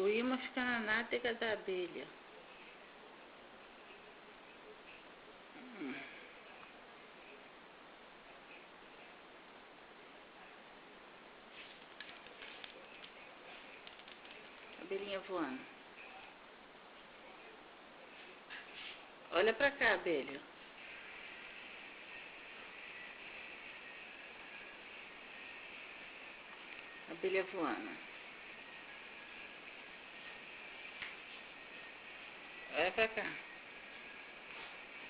O imã fica na nádega da abelha. Abelhinha voando. Olha pra cá, abelha. Abelha voando. Olha pra cá.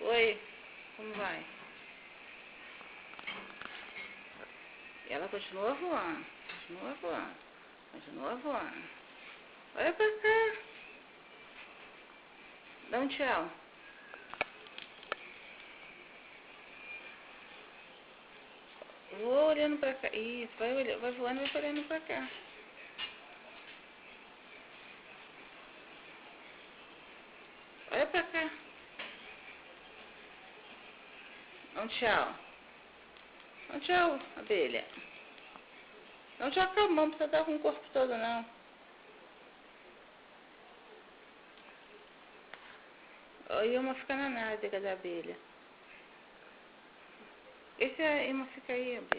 Oi, como vai? E ela continua voando. Continua voando. Continua voando. Olha pra cá. Dá um tchau. Vou olhando pra cá. Isso, vai voando e vai olhando pra cá. Olha pra cá. Dá um tchau. Dá um tchau, abelha. Dá um tchau com a mão, não precisa dar com o corpo todo, não. Olha uma fica na nádega da abelha. Esse imã fica aí, abelha.